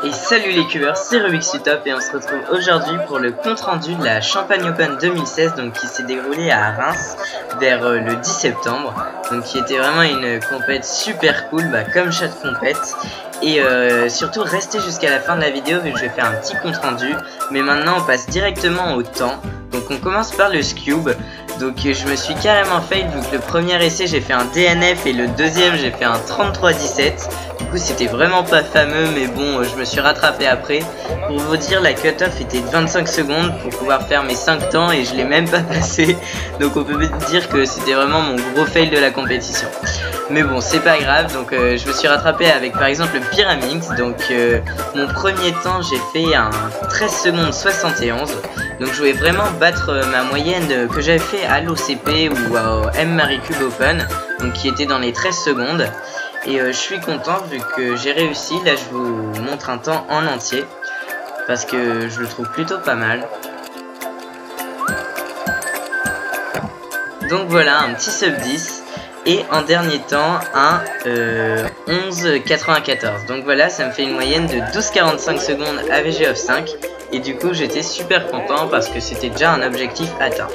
Et salut les cubeurs, c'est Rubik's Top et on se retrouve aujourd'hui pour le compte rendu de la Champagne Open 2016 donc qui s'est déroulée à Reims vers le 10 septembre. Donc qui était vraiment une compète super cool, comme chaque compète. Et surtout restez jusqu'à la fin de la vidéo vu que je vais faire un petit compte rendu. Mais maintenant on passe directement au temps. Donc on commence par le Scube. Donc je me suis carrément fail vu que le premier essai j'ai fait un DNF et le deuxième j'ai fait un 33-17. Du coup c'était vraiment pas fameux mais bon je me suis rattrapé après. Pour vous dire la cut-off était de 25 secondes pour pouvoir faire mes 5 temps et je l'ai même pas passé. Donc on peut dire que c'était vraiment mon gros fail de la compétition. Mais bon c'est pas grave, donc je me suis rattrapé avec par exemple le Pyraminx. Donc mon premier temps j'ai fait un 13 secondes 71. Donc je voulais vraiment battre ma moyenne que j'avais fait à l'OCP ou au M-Marie Cube Open, donc qui était dans les 13 secondes. Et je suis content vu que j'ai réussi. Là je vous montre un temps en entier parce que je le trouve plutôt pas mal. Donc voilà un petit sub 10. Et en dernier temps, un 11,94. Donc voilà, ça me fait une moyenne de 12,45 secondes AVG of 5. Et du coup, j'étais super content parce que c'était déjà un objectif atteint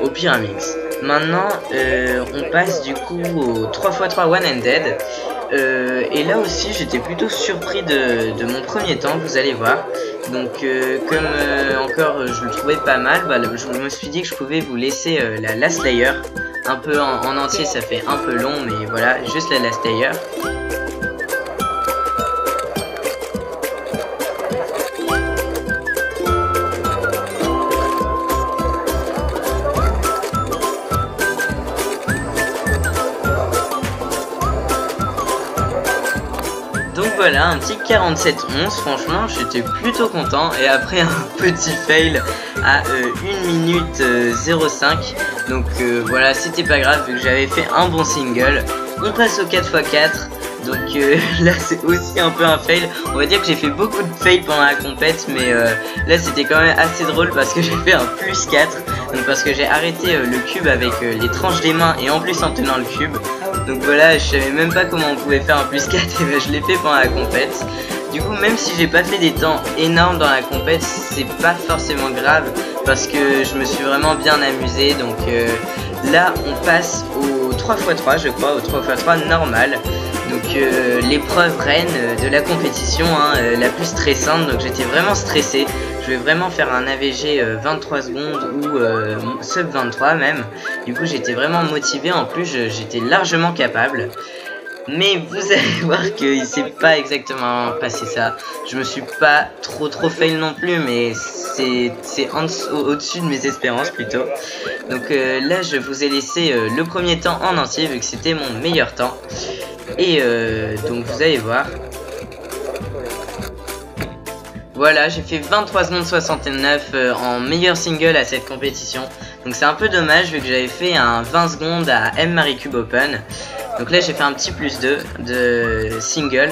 au Pyraminx. Maintenant, on passe du coup au 3x3 one-handed. Et là aussi, j'étais plutôt surpris de mon premier temps, vous allez voir. Donc, comme encore, je le trouvais pas mal, je me suis dit que je pouvais vous laisser la last layer. Un peu en entier, ça fait un peu long, mais voilà, juste la last layer. Donc voilà, un petit 47-11, franchement j'étais plutôt content. Et après un petit fail à 1 minute 05. Donc voilà, c'était pas grave vu que j'avais fait un bon single. On passe au 4x4. Donc là c'est aussi un peu un fail. On va dire que j'ai fait beaucoup de fails pendant la compète. Mais là c'était quand même assez drôle parce que j'ai fait un plus 4. Donc parce que j'ai arrêté le cube avec les tranches des mains et en plus en tenant le cube. Donc voilà, je savais même pas comment on pouvait faire un plus 4 et ben je l'ai fait pendant la compète. Du coup même si j'ai pas fait des temps énormes dans la compète, c'est pas forcément grave parce que je me suis vraiment bien amusé. Donc là on passe au 3x3 je crois, au 3x3 normal. Donc l'épreuve reine de la compétition, la plus stressante, donc j'étais vraiment stressé. Je vais vraiment faire un AVG 23 secondes ou sub 23 même. Du coup j'étais vraiment motivé, en plus j'étais largement capable. Mais vous allez voir qu'il s'est pas exactement passé ça. Je me suis pas trop fail non plus, mais c'est au-dessus de mes espérances plutôt. Donc là je vous ai laissé le premier temps en entier vu que c'était mon meilleur temps. Et donc vous allez voir. Voilà, j'ai fait 23 secondes 69 en meilleur single à cette compétition. Donc c'est un peu dommage vu que j'avais fait un 20 secondes à M-Marie Cube Open. Donc là j'ai fait un petit plus 2 de single.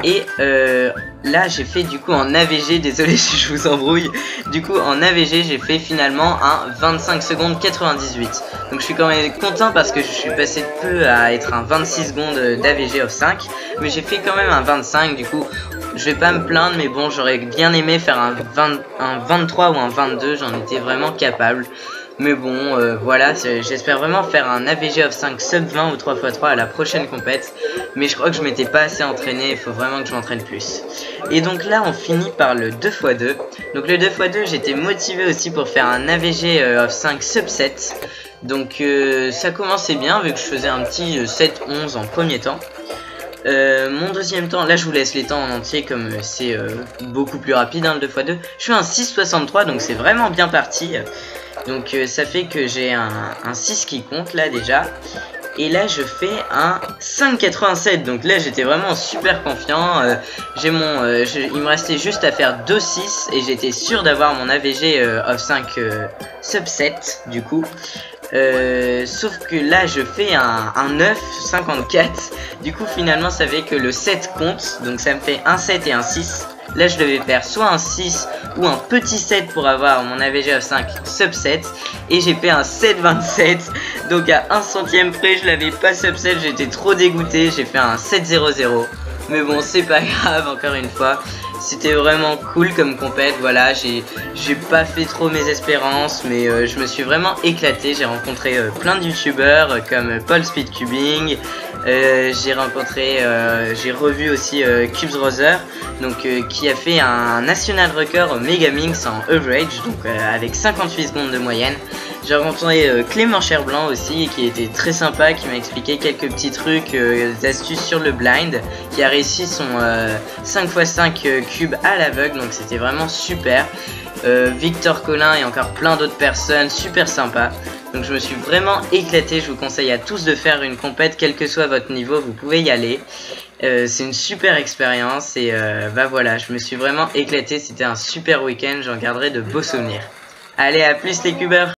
Et là j'ai fait du coup en AVG, désolé si je vous embrouille. Du coup en AVG j'ai fait finalement un 25 secondes 98. Donc je suis quand même content parce que je suis passé de peu à être un 26 secondes d'AVG of 5. Mais j'ai fait quand même un 25, du coup je vais pas me plaindre, mais bon j'aurais bien aimé faire un 23 ou un 22, j'en étais vraiment capable. Mais bon voilà, j'espère vraiment faire un AVG of 5 sub 20 ou 3x3 à la prochaine compète. Mais je crois que je m'étais pas assez entraîné, il faut vraiment que je m'entraîne plus. Et donc là on finit par le 2x2. Donc le 2x2 j'étais motivé aussi pour faire un AVG of 5 sub 7. Donc ça commençait bien vu que je faisais un petit 7-11 en premier temps. Mon deuxième temps, là je vous laisse les temps en entier comme c'est beaucoup plus rapide le 2x2. Je fais un 6,63 donc c'est vraiment bien parti. Donc ça fait que j'ai un 6 qui compte là déjà. Et là je fais un 5,87. Donc là j'étais vraiment super confiant. Il me restait juste à faire 2,6 et j'étais sûr d'avoir mon AVG of 5 sub 7 du coup. Sauf que là je fais un 9,54. Du coup finalement ça fait que le 7 compte. Donc ça me fait un 7 et un 6. Là je devais faire soit un 6 ou un petit 7 pour avoir mon AVG of 5 sub 7. Et j'ai fait un 7,27. Donc à 1 centième près je l'avais pas sub 7. J'étais trop dégoûté. J'ai fait un 7,00. Mais bon, c'est pas grave, encore une fois. C'était vraiment cool comme compète, voilà, j'ai pas fait trop mes espérances, mais je me suis vraiment éclaté. J'ai rencontré plein de youtubeurs comme Paul Speedcubing, j'ai revu aussi Cubes Rother, donc qui a fait un national record Megaminx en average, donc avec 58 secondes de moyenne. J'ai rencontré Clément Cherblanc aussi, qui était très sympa, qui m'a expliqué quelques petits trucs, des astuces sur le blind, qui a réussi son 5x5 cube à l'aveugle, donc c'était vraiment super. Victor Collin et encore plein d'autres personnes, super sympa. Donc je me suis vraiment éclaté, je vous conseille à tous de faire une compète, quel que soit votre niveau, vous pouvez y aller. C'est une super expérience et bah voilà, je me suis vraiment éclaté, c'était un super week-end, j'en garderai de beaux souvenirs. Allez, à plus les cubeurs!